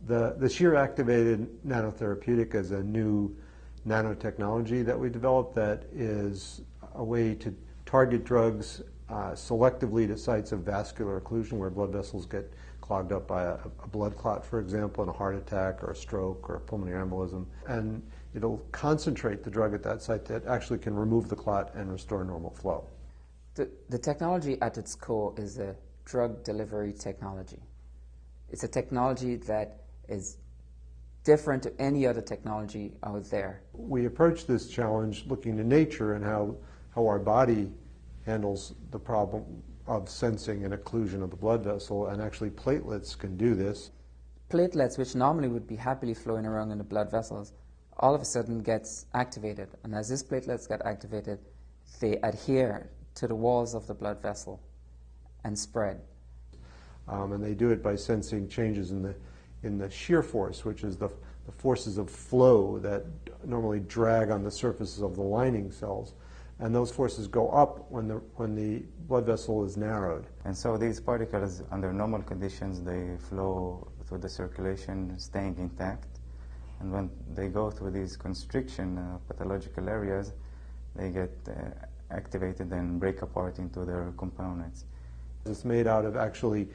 The shear activated nanotherapeutic is a new nanotechnology that we developed that is a way to target drugs selectively to sites of vascular occlusion where blood vessels get clogged up by a blood clot, for example, in a heart attack or a stroke or a pulmonary embolism. And it'll concentrate the drug at that site that actually can remove the clot and restore normal flow. The technology at its core is a drug delivery technology. It's a technology that is different to any other technology out there. We approach this challenge looking to nature and how our body handles the problem of sensing an occlusion of the blood vessel, and actually platelets can do this. Platelets, which normally would be happily flowing around in the blood vessels, all of a sudden gets activated, and as these platelets get activated, they adhere to the walls of the blood vessel and spread. And they do it by sensing changes in the shear force, which is the forces of flow that normally drag on the surfaces of the lining cells. And those forces go up when the blood vessel is narrowed. And so these particles, under normal conditions, they flow through the circulation, staying intact. And when they go through these constriction pathological areas, they get activated and break apart into their components. It's made out of actually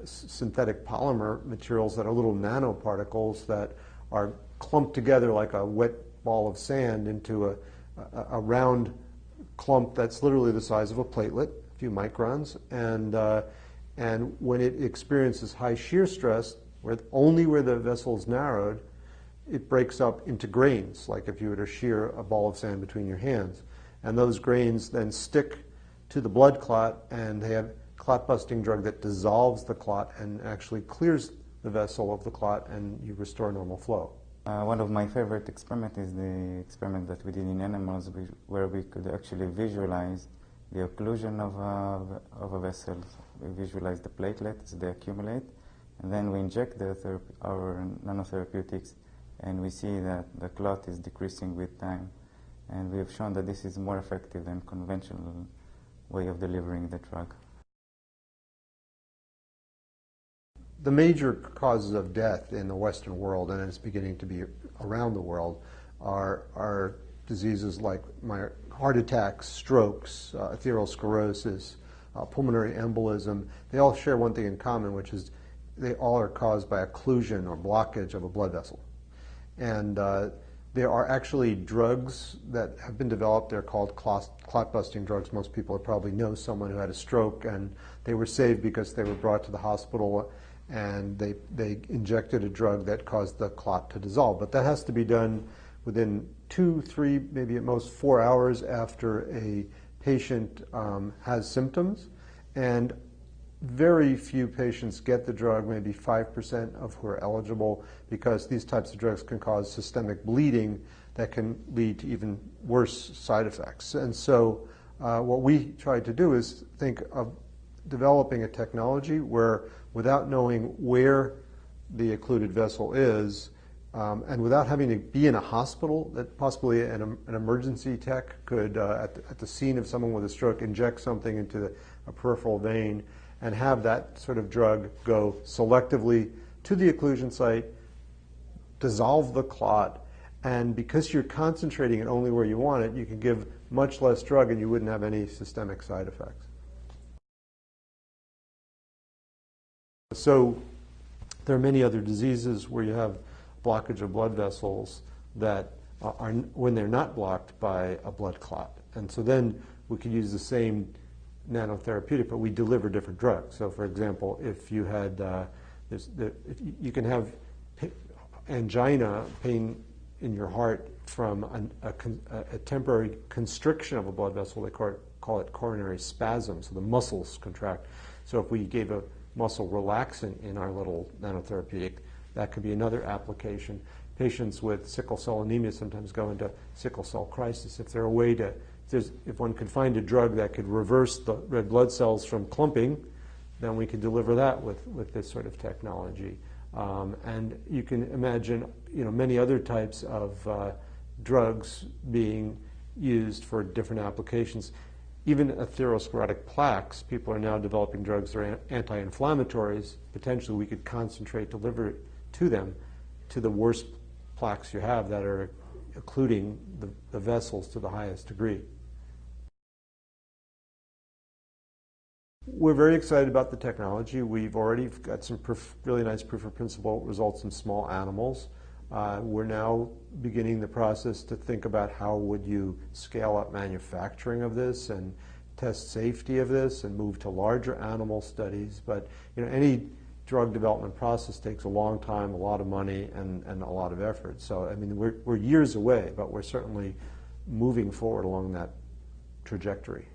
synthetic polymer materials that are little nanoparticles that are clumped together like a wet ball of sand into a round clump that's literally the size of a platelet, a few microns, and when it experiences high shear stress, only where the vessel is narrowed, it breaks up into grains, like if you were to shear a ball of sand between your hands. And those grains then stick to the blood clot, and they have clot-busting drug that dissolves the clot and actually clears the vessel of the clot, and you restore normal flow. One of my favorite experiments is the experiment that we did in animals, where we could actually visualize the occlusion of a vessel. We visualize the platelets, they accumulate, and then we inject our nanotherapeutics, and we see that the clot is decreasing with time. And we have shown that this is more effective than conventional way of delivering the drug. The major causes of death in the Western world, and it's beginning to be around the world, are diseases like heart attacks, strokes, atherosclerosis, pulmonary embolism. They all share one thing in common, which is they all are caused by occlusion or blockage of a blood vessel. And there are actually drugs that have been developed. They're called clot-busting drugs. Most people probably know someone who had a stroke, and they were saved because they were brought to the hospital and they injected a drug that caused the clot to dissolve. But that has to be done within 2, 3, maybe at most 4 hours after a patient has symptoms. And very few patients get the drug, maybe 5% of who are eligible, because these types of drugs can cause systemic bleeding that can lead to even worse side effects. And so what we tried to do is think of developing a technology where, without knowing where the occluded vessel is, and without having to be in a hospital, that possibly an emergency tech could, at the scene of someone with a stroke, inject something into a peripheral vein and have that sort of drug go selectively to the occlusion site, dissolve the clot, and because you're concentrating it only where you want it, you can give much less drug and you wouldn't have any systemic side effects. So there are many other diseases where you have blockage of blood vessels that are when they're not blocked by a blood clot. And so then we could use the same nanotherapeutic, but we deliver different drugs. So for example, if you had, you can have angina, pain in your heart from a temporary constriction of a blood vessel. They call it coronary spasm, so the muscles contract. So if we gave a muscle relaxant in our little nanotherapeutic, that could be another application. Patients with sickle cell anemia sometimes go into sickle cell crisis. If there's a way to, if one could find a drug that could reverse the red blood cells from clumping, then we could deliver that with this sort of technology. And you can imagine, many other types of drugs being used for different applications. Even atherosclerotic plaques, people are now developing drugs that are anti-inflammatories. Potentially we could concentrate, deliver to them, to the worst plaques you have that are occluding the vessels to the highest degree. We're very excited about the technology. We've already got some really nice proof of principle results in small animals. We're now beginning the process to think about how would you scale up manufacturing of this and test safety of this and move to larger animal studies. But any drug development process takes a long time, a lot of money, and a lot of effort. So I mean, we're years away, but we're certainly moving forward along that trajectory.